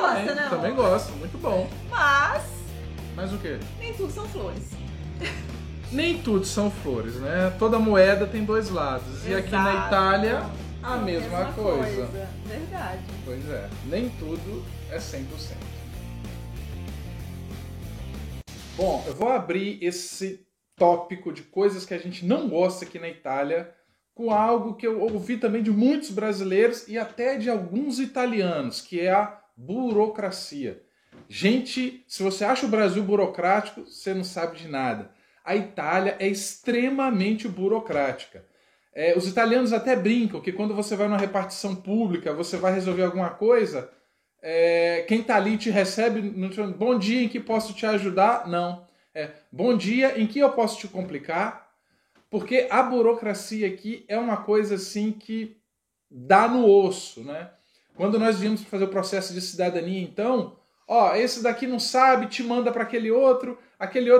gosta, né? Também gosto, muito bom. Mas o quê? nem tudo são flores. Nem tudo são flores, né? Toda moeda tem dois lados. Exato. E aqui na Itália, a mesma coisa. Verdade. Pois é, nem tudo é 100%. Bom, eu vou abrir esse tópico de coisas que a gente não gosta aqui na Itália com algo que eu ouvi também de muitos brasileiros e até de alguns italianos, que é a burocracia. Gente, se você acha o Brasil burocrático, você não sabe de nada. A Itália é extremamente burocrática. Os italianos até brincam que quando você vai numa repartição pública, você vai resolver alguma coisa, quem está ali te recebe, bom dia, em que posso te ajudar? Não. Bom dia, em que eu posso te complicar? Porque a burocracia aqui é uma coisa assim que dá no osso, né? Quando nós viemos fazer o processo de cidadania, então, esse daqui não sabe, te manda para aquele outro,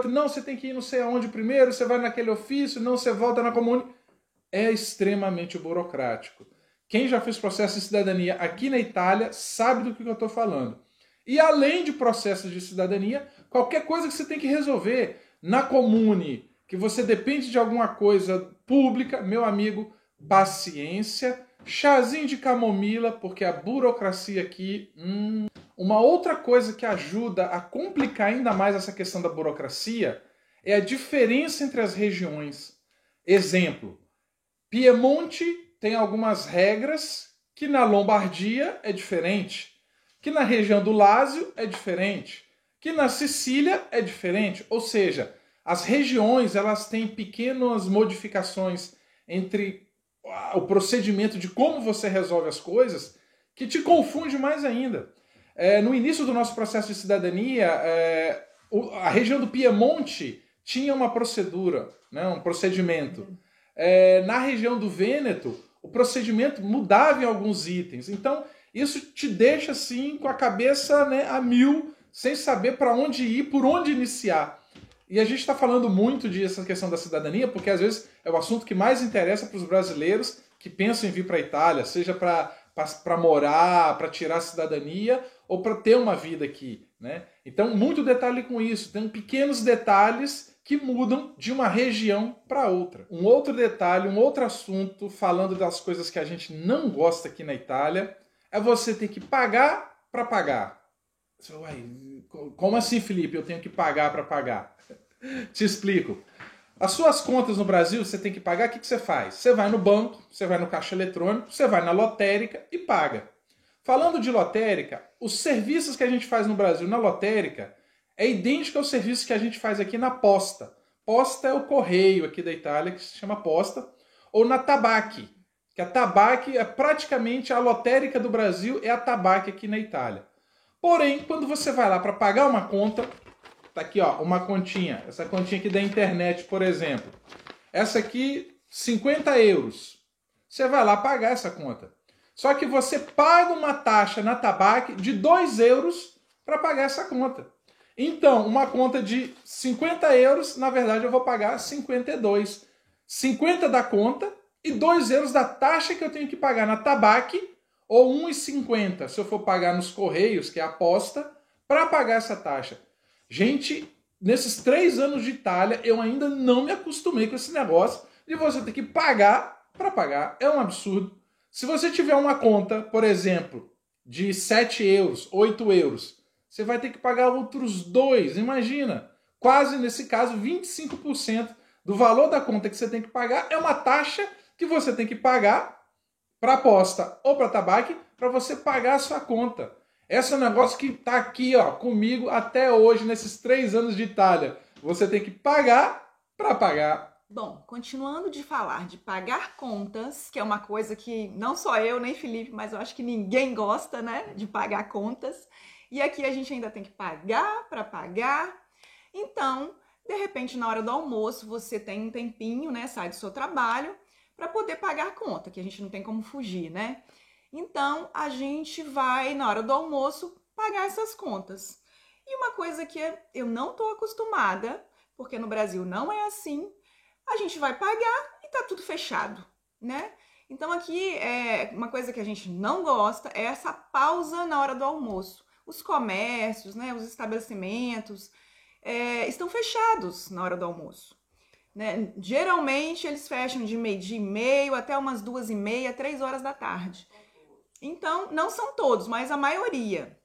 não, você tem que ir não sei aonde primeiro, você vai naquele ofício, não, você volta na comune. É extremamente burocrático. Quem já fez processo de cidadania aqui na Itália sabe do que eu estou falando. E além de processos de cidadania, qualquer coisa que você tem que resolver na comune, que você depende de alguma coisa pública, meu amigo, paciência, chazinho de camomila, porque a burocracia aqui... Uma outra coisa que ajuda a complicar ainda mais essa questão da burocracia é a diferença entre as regiões. Exemplo, Piemonte tem algumas regras que na Lombardia é diferente, que na região do Lácio é diferente, que na Sicília é diferente. Ou seja, as regiões elas têm pequenas modificações entre o procedimento de como você resolve as coisas que te confunde mais ainda. No início do nosso processo de cidadania, a região do Piemonte tinha uma procedura, né, um procedimento. Na região do Vêneto, o procedimento mudava em alguns itens. Então, isso te deixa assim com a cabeça, né, a mil, sem saber para onde ir, por onde iniciar. E a gente está falando muito dessa questão da cidadania, porque às vezes é o assunto que mais interessa para os brasileiros que pensam em vir para a Itália, seja para morar, para tirar a cidadania ou para ter uma vida aqui, né? Então, muito detalhe com isso. Tem pequenos detalhes que mudam de uma região para outra. Um outro detalhe, um outro assunto, falando das coisas que a gente não gosta aqui na Itália, é você ter que pagar para pagar. Uai, como assim, Felipe? Eu tenho que pagar para pagar? Te explico. As suas contas no Brasil, você tem que pagar, o que você faz? Você vai no banco, você vai no caixa eletrônico, você vai na lotérica e paga. Falando de lotérica, os serviços que a gente faz no Brasil na lotérica é idêntico ao serviço que a gente faz aqui na posta. Posta é o correio aqui da Itália, que se chama posta, ou na tabaque, que a tabaque é praticamente a lotérica do Brasil, é a tabaque aqui na Itália. Porém, quando você vai lá para pagar uma conta, tá aqui ó, uma continha, essa continha aqui da internet, por exemplo. Essa aqui, 50 euros. Você vai lá pagar essa conta. Só que você paga uma taxa na tabaque de 2 euros para pagar essa conta. Então, uma conta de 50 euros, na verdade eu vou pagar 52. 50 da conta e 2 euros da taxa que eu tenho que pagar na tabaque, ou 1,50 se eu for pagar nos Correios, que é a posta, para pagar essa taxa. Gente, nesses 3 anos de Itália, eu ainda não me acostumei com esse negócio de você ter que pagar para pagar. É um absurdo. Se você tiver uma conta, por exemplo, de 7 euros, 8 euros, você vai ter que pagar outros 2. Imagina, quase nesse caso 25% do valor da conta que você tem que pagar é uma taxa que você tem que pagar para a posta ou para a tabaque para você pagar a sua conta. Esse é um negócio que está aqui ó, comigo até hoje, nesses 3 anos de Itália. Você tem que pagar para pagar. Bom, continuando de falar de pagar contas, que é uma coisa que não só eu nem Felipe, mas eu acho que ninguém gosta, né, de pagar contas. E aqui a gente ainda tem que pagar para pagar. Então, de repente, na hora do almoço, você tem um tempinho, né, sai do seu trabalho para poder pagar a conta, que a gente não tem como fugir, né? Então, a gente vai, na hora do almoço, pagar essas contas. E uma coisa que eu não estou acostumada, porque no Brasil não é assim, a gente vai pagar e tá tudo fechado, né? Então, aqui, uma coisa que a gente não gosta é essa pausa na hora do almoço. os comércios, né, os estabelecimentos, estão fechados na hora do almoço. Né? Geralmente eles fecham de meio-dia e meio até umas 2h30, 3 horas da tarde. Então, não são todos, mas a maioria.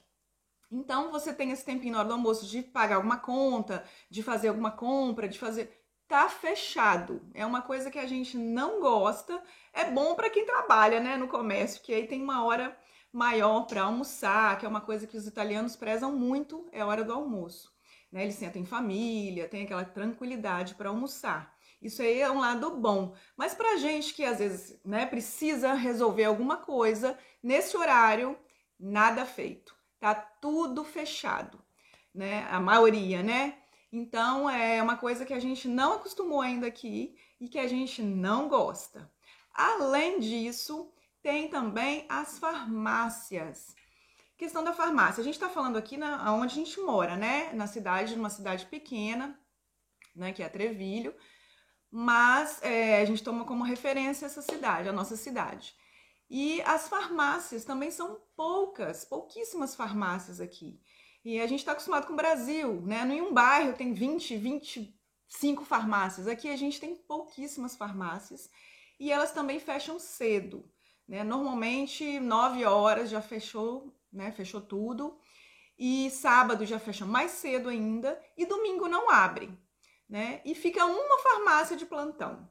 Então, você tem esse tempinho na hora do almoço de pagar alguma conta, de fazer alguma compra, de fazer... Tá fechado. É uma coisa que a gente não gosta. É bom para quem trabalha, né, no comércio, que aí tem uma hora maior para almoçar, que é uma coisa que os italianos prezam muito, é a hora do almoço. Né? Eles sentam em família, tem aquela tranquilidade para almoçar. Isso aí é um lado bom. Mas pra gente que às vezes, né, precisa resolver alguma coisa, nesse horário, nada feito. Tá tudo fechado, né? A maioria, né? Então, é uma coisa que a gente não acostumou ainda aqui e que a gente não gosta. Além disso, tem também as farmácias. Questão da farmácia. A gente está falando aqui onde a gente mora, né? Na cidade, numa cidade pequena, né? Que é Treviglio. Mas a gente toma como referência essa cidade, a nossa cidade. E as farmácias também são pouquíssimas farmácias aqui. E a gente está acostumado com o Brasil, né? Em um bairro tem 20, 25 farmácias. Aqui a gente tem pouquíssimas farmácias e elas também fecham cedo, né? Normalmente 9 horas já fechou, né? Fechou tudo. E sábado já fecha mais cedo ainda e domingo não abre, né? E fica uma farmácia de plantão.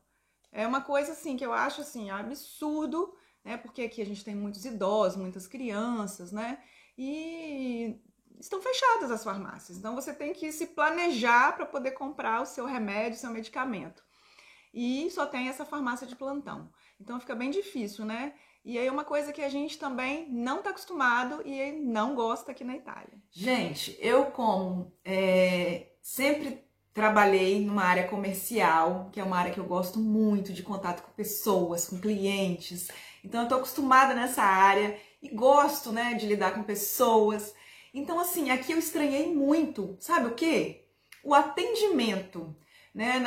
É uma coisa assim que eu acho assim absurdo, né? Porque aqui a gente tem muitos idosos, muitas crianças, né? E estão fechadas as farmácias. Então você tem que se planejar para poder comprar o seu remédio, o seu medicamento. E só tem essa farmácia de plantão. Então fica bem difícil, né? E aí é uma coisa que a gente também não está acostumado e não gosta aqui na Itália. Gente, eu sempre trabalhei numa área comercial, que é uma área que eu gosto muito de contato com pessoas, com clientes. Então eu tô acostumada nessa área e gosto, né, de lidar com pessoas. Então assim, aqui eu estranhei muito, sabe o quê? O atendimento, né,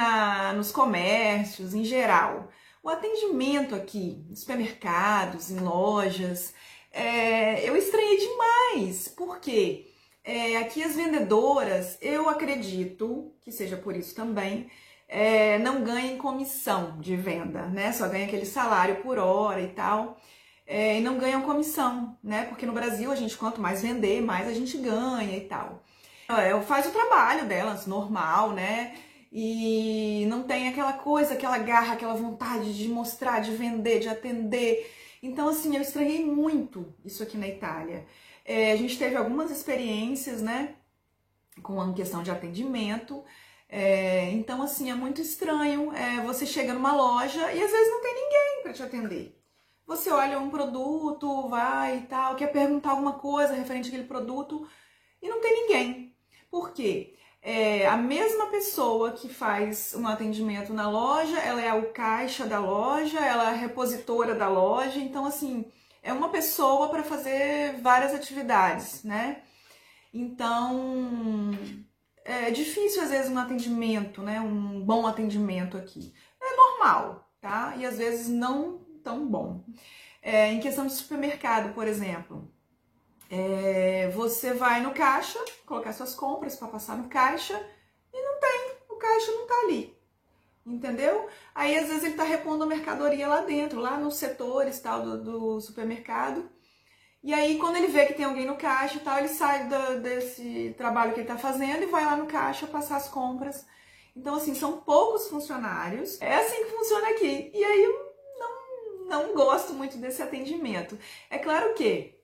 nos comércios em geral. O atendimento aqui, nos supermercados, em lojas, eu estranhei demais, porque aqui as vendedoras, eu acredito que seja por isso também, não ganham comissão de venda, né? Só ganha aquele salário por hora e tal, e não ganham comissão, né? Porque no Brasil a gente, quanto mais vender, mais a gente ganha e tal. Faz o trabalho delas normal, né? E não tem aquela coisa, aquela garra, aquela vontade de mostrar, de vender, de atender. Então, assim, eu estranhei muito isso aqui na Itália. A gente teve algumas experiências, né, com a questão de atendimento. Então, assim, é muito estranho. Você chega numa loja e às vezes não tem ninguém para te atender. Você olha um produto, vai e tal, quer perguntar alguma coisa referente àquele produto e não tem ninguém. Por quê? A mesma pessoa que faz um atendimento na loja, ela é o caixa da loja, ela é a repositora da loja, então assim, é uma pessoa para fazer várias atividades, né? Então, é difícil às vezes um atendimento, né? Um bom atendimento aqui. É normal, tá? E às vezes não tão bom. Em questão de supermercado, por exemplo, você vai no caixa, colocar suas compras para passar no caixa e não tem, o caixa não tá ali, entendeu? Aí às vezes ele tá repondo a mercadoria lá dentro, lá nos setores tal do supermercado, e aí quando ele vê que tem alguém no caixa e tal, ele sai desse trabalho que ele tá fazendo e vai lá no caixa passar as compras. Então assim, são poucos funcionários, é assim que funciona aqui, e aí eu não gosto muito desse atendimento. É claro que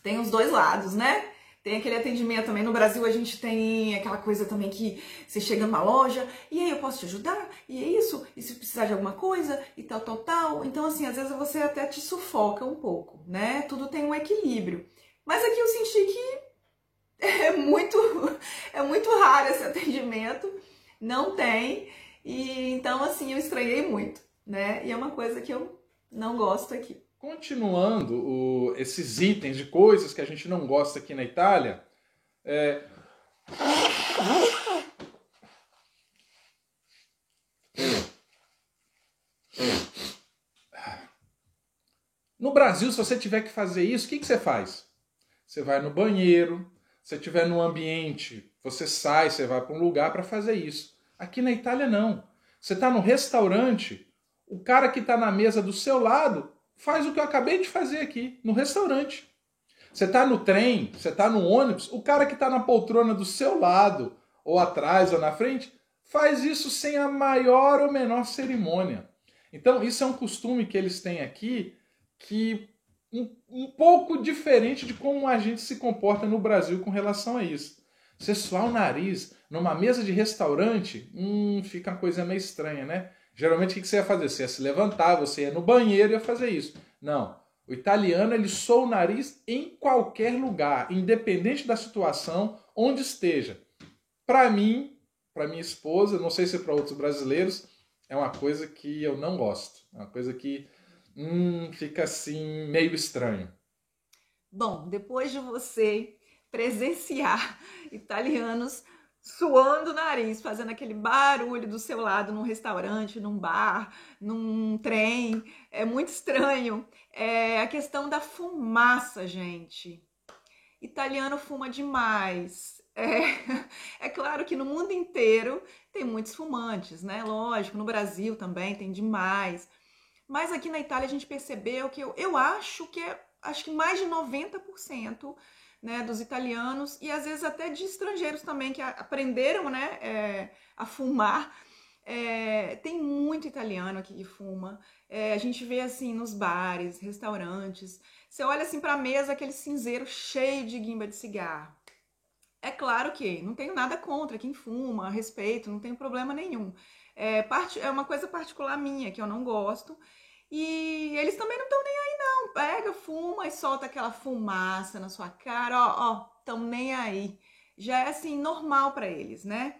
tem os dois lados, né? Tem aquele atendimento também. No Brasil a gente tem aquela coisa também que você chega numa loja e aí eu posso te ajudar? E é isso? E se precisar de alguma coisa? E tal, tal, tal. Então, assim, às vezes você até te sufoca um pouco, né? Tudo tem um equilíbrio. Mas aqui eu senti que é muito raro esse atendimento. Não tem. E então, assim, eu estranhei muito, né? E é uma coisa que eu não gosto aqui. Continuando esses itens de coisas que a gente não gosta aqui na Itália, no Brasil, se você tiver que fazer isso, o que você faz? você vai no banheiro, se estiver num ambiente, você sai, você vai para um lugar para fazer isso. Aqui na Itália não. Você está no restaurante, o cara que está na mesa do seu lado faz o que eu acabei de fazer aqui, no restaurante. Você está no trem, você está no ônibus, o cara que está na poltrona do seu lado, ou atrás ou na frente, faz isso sem a maior ou menor cerimônia. Então, isso é um costume que eles têm aqui, que um pouco diferente de como a gente se comporta no Brasil com relação a isso. Você suar o nariz numa mesa de restaurante, fica uma coisa meio estranha, né? Geralmente o que você ia fazer? Você ia se levantar, você ia no banheiro e ia fazer isso. Não. O italiano, ele soa o nariz em qualquer lugar, independente da situação, onde esteja. Para mim, para minha esposa, não sei se para outros brasileiros, é uma coisa que eu não gosto. É uma coisa que fica assim, meio estranho. Bom, depois de você presenciar italianos suando o nariz, fazendo aquele barulho do seu lado num restaurante, num bar, num trem, é muito estranho. É a questão da fumaça, gente. Italiano fuma demais. É claro que no mundo inteiro tem muitos fumantes, né? Lógico, no Brasil também tem demais. Mas aqui na Itália a gente percebeu que eu acho que mais de 90%, né, dos italianos e às vezes até de estrangeiros também que aprenderam, né, a fumar. Tem muito italiano aqui que fuma. A gente vê assim nos bares, restaurantes. Você olha assim para a mesa, aquele cinzeiro cheio de guimba de cigarro. É claro que não tenho nada contra quem fuma, a respeito, não tenho problema nenhum. É uma coisa particular minha, que eu não gosto. E eles também não estão nem aí, não. Pega, fuma e solta aquela fumaça na sua cara, ó, estão nem aí. Já é assim, normal para eles, né?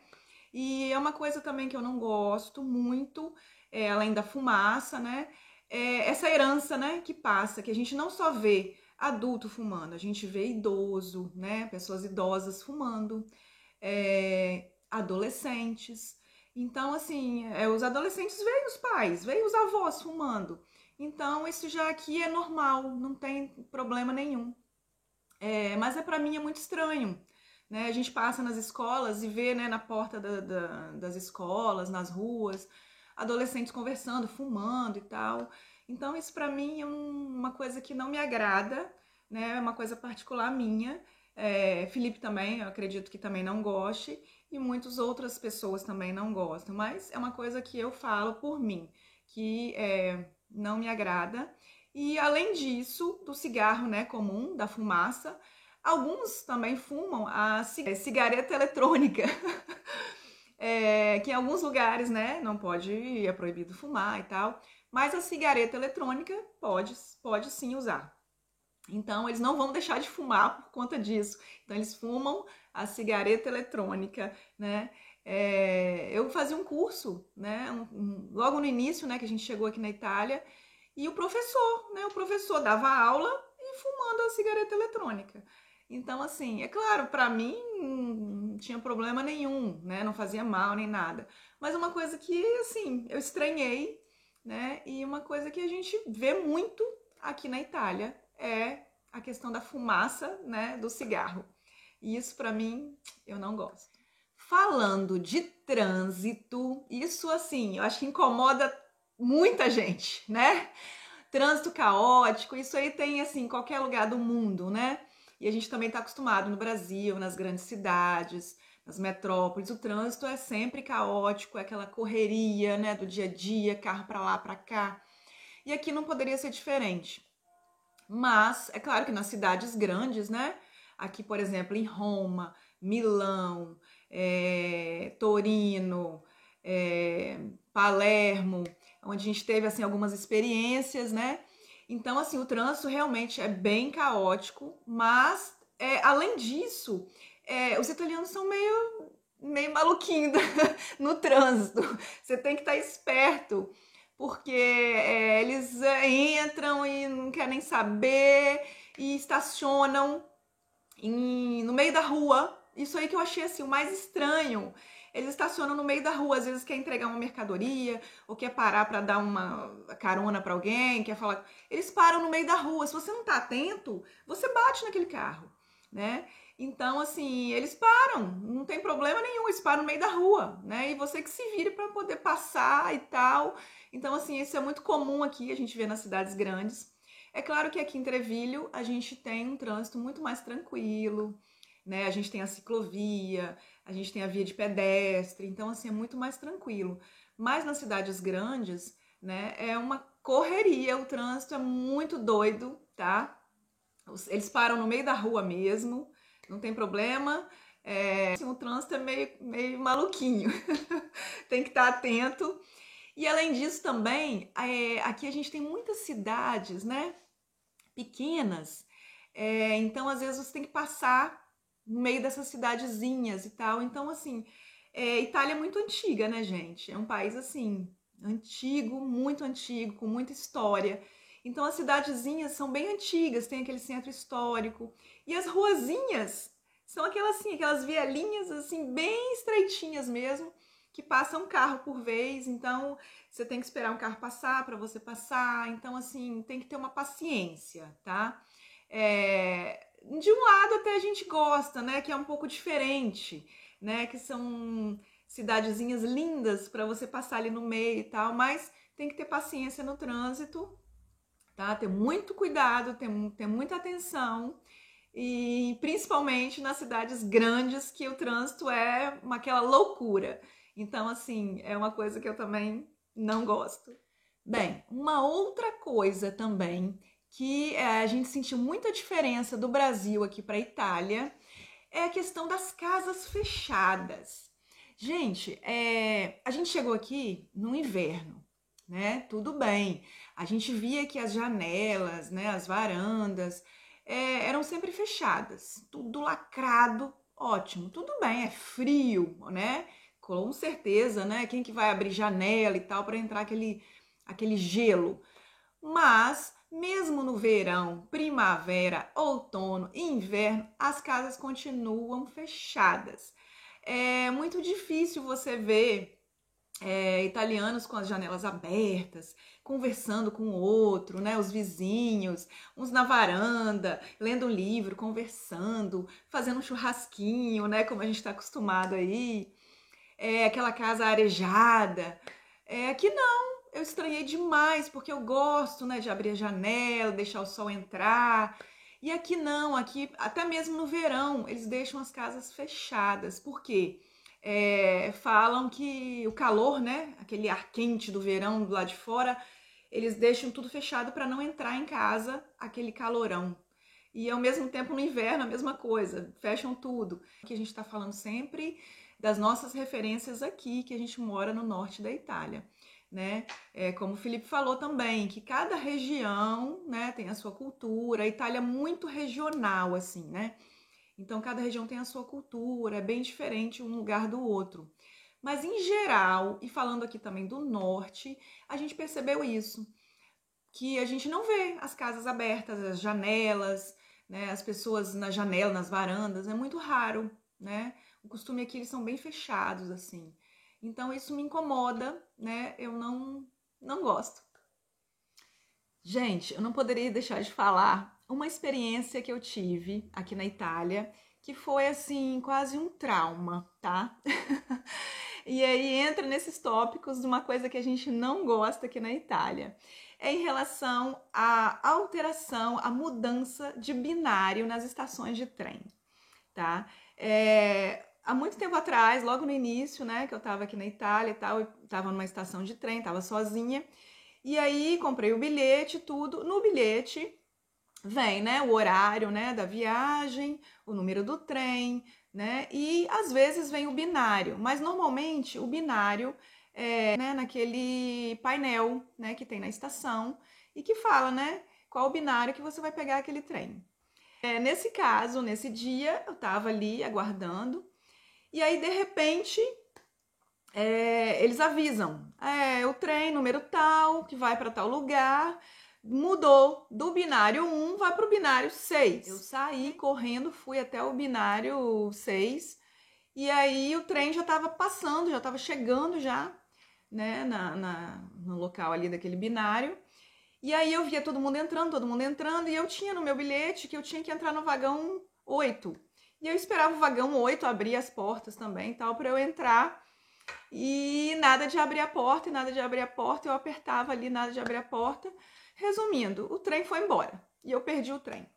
E é uma coisa também que eu não gosto muito, além da fumaça, né? Essa herança, né, que passa, que a gente não só vê adulto fumando, a gente vê idoso, né? Pessoas idosas fumando, adolescentes. Então, assim, os adolescentes veem os pais, veem os avós fumando. Então, isso já aqui é normal, não tem problema nenhum. Mas para mim é muito estranho, né? A gente passa nas escolas e vê, né, na porta das escolas, nas ruas, adolescentes conversando, fumando e tal. Então, isso para mim é uma coisa que não me agrada, né? É uma coisa particular minha. Felipe também, eu acredito que também não goste. E muitas outras pessoas também não gostam, mas é uma coisa que eu falo por mim, que não me agrada. E além disso, do cigarro, né, comum, da fumaça, alguns também fumam a cigareta eletrônica, que em alguns lugares, né, não pode, é proibido fumar e tal, mas a cigareta eletrônica pode sim usar. Então, eles não vão deixar de fumar por conta disso. Então, eles fumam a cigareta eletrônica, né? Eu fazia um curso, né? Logo no início, né? Que a gente chegou aqui na Itália. E o professor dava aula e fumando a cigareta eletrônica. Então, assim, é claro, para mim não tinha problema nenhum, né? Não fazia mal nem nada. Mas uma coisa que, assim, eu estranhei, né? E uma coisa que a gente vê muito aqui na Itália é a questão da fumaça, né, do cigarro. E isso para mim eu não gosto. Falando de trânsito, isso assim, eu acho que incomoda muita gente, né? Trânsito caótico, isso aí tem assim em qualquer lugar do mundo, né? E a gente também está acostumado no Brasil, nas grandes cidades, nas metrópoles, o trânsito é sempre caótico, é aquela correria, né, do dia a dia, carro para lá, para cá. E aqui não poderia ser diferente. Mas é claro que nas cidades grandes, né? Aqui, por exemplo, em Roma, Milão, Torino, Palermo, onde a gente teve assim algumas experiências, né? Então, assim, o trânsito realmente é bem caótico, mas além disso, os italianos são meio maluquinhos no trânsito. Você tem que estar esperto, porque eles entram e não querem nem saber e estacionam no meio da rua. Isso aí que eu achei assim, o mais estranho. eles estacionam no meio da rua, às vezes quer entregar uma mercadoria, ou quer parar para dar uma carona para alguém, quer falar. Eles param no meio da rua. Se você não tá atento, você bate naquele carro, né? Então, assim, eles param, não tem problema nenhum, eles param no meio da rua, né? E você que se vire para poder passar e tal. Então, assim, isso é muito comum aqui, a gente vê nas cidades grandes. É claro que aqui em Treviglio a gente tem um trânsito muito mais tranquilo, né? A gente tem a ciclovia, a gente tem a via de pedestre, então, assim, é muito mais tranquilo. Mas nas cidades grandes, né, é uma correria, o trânsito é muito doido, tá? Eles param no meio da rua mesmo, não tem problema. O trânsito é meio maluquinho, tem que estar atento. E além disso também, aqui a gente tem muitas cidades, né, pequenas, então às vezes você tem que passar no meio dessas cidadezinhas e tal. Então, assim, Itália é muito antiga, né, gente? É um país, assim, antigo, muito antigo, com muita história. Então as cidadezinhas são bem antigas, tem aquele centro histórico. E as ruazinhas são aquelas, assim, aquelas vielinhas, assim, bem estreitinhas mesmo, que passa um carro por vez. Então você tem que esperar um carro passar para você passar. Então, assim, tem que ter uma paciência, tá? De um lado até a gente gosta, né? Que é um pouco diferente, né? Que são cidadezinhas lindas para você passar ali no meio e tal, mas tem que ter paciência no trânsito, tá? Ter muito cuidado, ter muita atenção, e principalmente nas cidades grandes, que o trânsito é aquela loucura. Então, assim, é uma coisa que eu também não gosto. Bem, uma outra coisa também que a gente sentiu muita diferença do Brasil aqui para a Itália é a questão das casas fechadas. Gente, a gente chegou aqui no inverno, né? Tudo bem. A gente via que as janelas, né, as varandas, eram sempre fechadas, tudo lacrado, ótimo, tudo bem, é frio, né? Com certeza, né? Quem que vai abrir janela e tal para entrar aquele gelo? Mas mesmo no verão, primavera, outono e inverno, as casas continuam fechadas. É muito difícil você ver italianos com as janelas abertas, conversando com o outro, né? Os vizinhos, uns na varanda, lendo um livro, conversando, fazendo um churrasquinho, né? Como a gente está acostumado aí. Aquela casa arejada. Aqui não. Eu estranhei demais, porque eu gosto, né, de abrir a janela, deixar o sol entrar. E aqui não, aqui até mesmo no verão eles deixam as casas fechadas. Por quê? Falam que o calor, né, aquele ar quente do verão do lado de fora, eles deixam tudo fechado para não entrar em casa aquele calorão. E ao mesmo tempo no inverno a mesma coisa, fecham tudo. Aqui a gente está falando sempre das nossas referências aqui, que a gente mora no norte da Itália, né? Como o Felipe falou também, que cada região, né, tem a sua cultura. A Itália é muito regional, assim, né? Então cada região tem a sua cultura, é bem diferente um lugar do outro. Mas em geral, e falando aqui também do norte, a gente percebeu isso, que a gente não vê as casas abertas, as janelas, né, as pessoas na janela, nas varandas, é muito raro, né? O costume aqui, eles são bem fechados, assim. Então isso me incomoda, né? Eu não gosto. Gente, eu não poderia deixar de falar uma experiência que eu tive aqui na Itália, que foi assim, quase um trauma, tá? E aí entra nesses tópicos de uma coisa que a gente não gosta aqui na Itália. É em relação à alteração, à mudança de binário nas estações de trem, tá? Há muito tempo atrás, logo no início, né, que eu tava aqui na Itália e tal, eu tava numa estação de trem, tava sozinha, e aí comprei o bilhete, tudo. No bilhete vem, né, o horário, né, da viagem, o número do trem, né, e às vezes vem o binário, mas normalmente o binário né, naquele painel, né, que tem na estação e que fala, né, qual o binário que você vai pegar aquele trem. Nesse caso, nesse dia, eu tava ali aguardando, e aí, de repente, eles avisam, o trem número tal, que vai para tal lugar, mudou do binário 1, vai para o binário 6. Eu saí correndo, fui até o binário 6 E aí o trem já estava passando, já estava chegando já, né, no local ali daquele binário. E aí eu via todo mundo entrando, e eu tinha no meu bilhete que eu tinha que entrar no vagão 8. E eu esperava o vagão 8 abrir as portas também e tal, para eu entrar. E nada de abrir a porta, eu apertava ali, nada de abrir a porta. Resumindo, o trem foi embora e eu perdi o trem.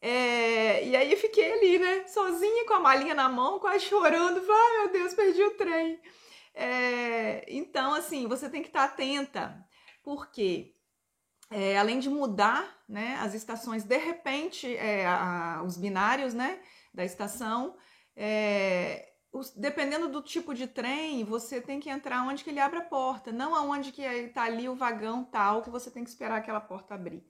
E aí eu fiquei ali, né, sozinha com a malinha na mão, quase chorando. Ai, meu Deus, perdi o trem. Então, assim, você tem que estar atenta, porque além de mudar, né, as estações, de repente, os binários, né, da estação, dependendo do tipo de trem, você tem que entrar onde que ele abre a porta, não aonde que está ali o vagão tal, que você tem que esperar aquela porta abrir.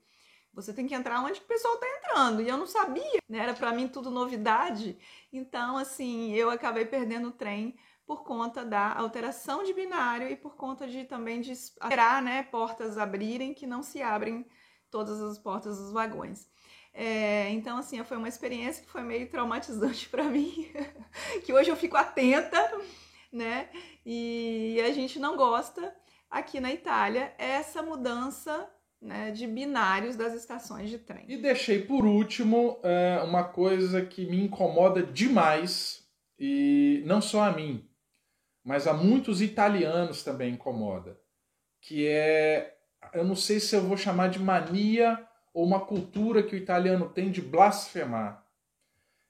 Você tem que entrar onde que o pessoal está entrando. E eu não sabia, né? Era para mim tudo novidade. Então, assim, eu acabei perdendo o trem por conta da alteração de binário e por conta também de esperar, né, portas abrirem, que não se abrem todas as portas dos vagões. Então, assim, foi uma experiência que foi meio traumatizante para mim, que hoje eu fico atenta, né? E a gente não gosta aqui na Itália essa mudança, né, de binários das estações de trem. E deixei por último uma coisa que me incomoda demais, e não só a mim, mas a muitos italianos também incomoda, que eu não sei se eu vou chamar de mania ou uma cultura que o italiano tem de blasfemar.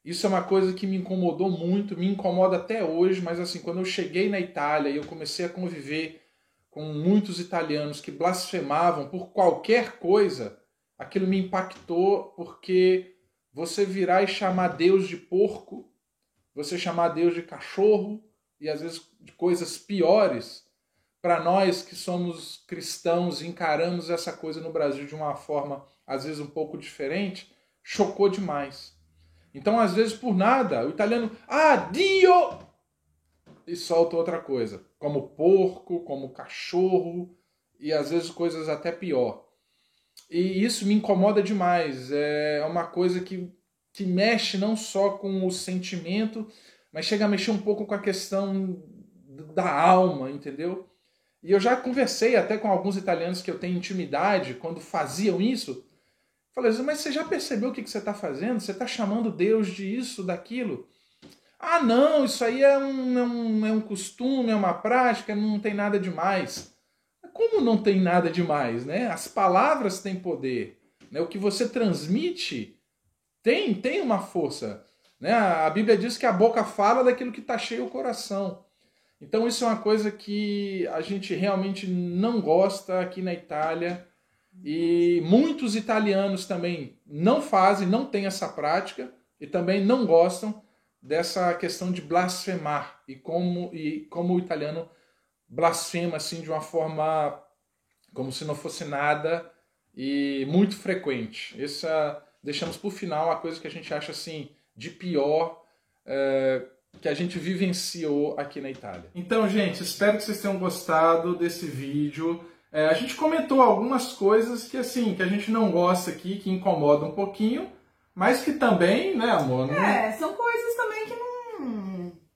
Isso é uma coisa que me incomodou muito, me incomoda até hoje, mas assim, quando eu cheguei na Itália e eu comecei a conviver com muitos italianos que blasfemavam por qualquer coisa, aquilo me impactou, porque você virar e chamar Deus de porco, você chamar Deus de cachorro, e às vezes de coisas piores, para nós que somos cristãos e encaramos essa coisa no Brasil de uma forma, às vezes, um pouco diferente, chocou demais. Então, às vezes, por nada, o italiano, Dio! E solta outra coisa, como porco, como cachorro, e às vezes coisas até pior. E isso me incomoda demais. É uma coisa que mexe não só com o sentimento, mas chega a mexer um pouco com a questão da alma, entendeu? E eu já conversei até com alguns italianos que eu tenho intimidade, quando faziam isso. Falei, mas você já percebeu o que você está fazendo? Você está chamando Deus de isso, daquilo? Ah, não, isso aí é um costume, é uma prática, não tem nada demais. Como não tem nada demais, né? As palavras têm poder, né? O que você transmite tem uma força, né? A Bíblia diz que a boca fala daquilo que está cheio o coração. Então isso é uma coisa que a gente realmente não gosta aqui na Itália, e muitos italianos também não fazem, não têm essa prática e também não gostam dessa questão de blasfemar e como o italiano blasfema assim de uma forma como se não fosse nada e muito frequente. Deixamos por final a coisa que a gente acha assim de pior que a gente vivenciou aqui na Itália. Então, gente, espero que vocês tenham gostado desse vídeo. A gente comentou algumas coisas que assim que a gente não gosta aqui, que incomodam um pouquinho, mas que também, né, amor? São coisas também que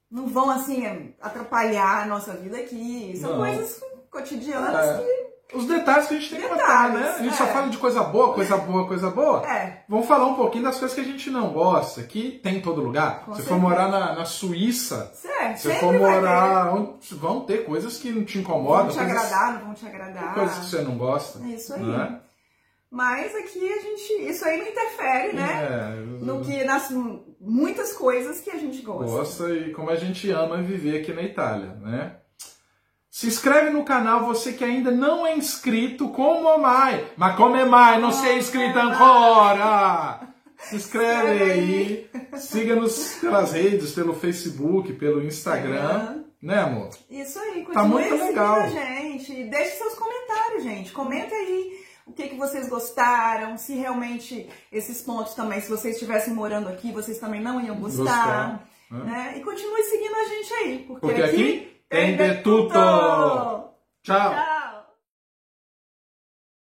não vão, assim, atrapalhar a nossa vida aqui. São coisas cotidianas que... Os detalhes que a gente tem que contar, né? A gente só fala de coisa boa, coisa boa, coisa boa. Vamos falar um pouquinho das coisas que a gente não gosta, que tem em todo lugar. Se for morar na Suíça, se for morar... Vão ter coisas que não te incomodam. Não vão te agradar. Coisas que você não gosta. É isso aí. Né? Mas aqui isso aí não interfere, né? Nas muitas coisas que a gente gosta. E como a gente ama viver aqui na Itália, né? Se inscreve no canal, você que ainda não é inscrito, como mai? Mas como é mai? Não sei inscrito ancora! Se inscreve aí, siga-nos pelas redes, pelo Facebook, pelo Instagram, né, amor? Isso aí, continue tá muito legal. A gente. Deixe seus comentários, gente. Comenta aí o que vocês gostaram, se realmente esses pontos também, se vocês estivessem morando aqui, vocês também não iam gostar. Né? E continue seguindo a gente aí, porque aqui tem de tutto! Tchau!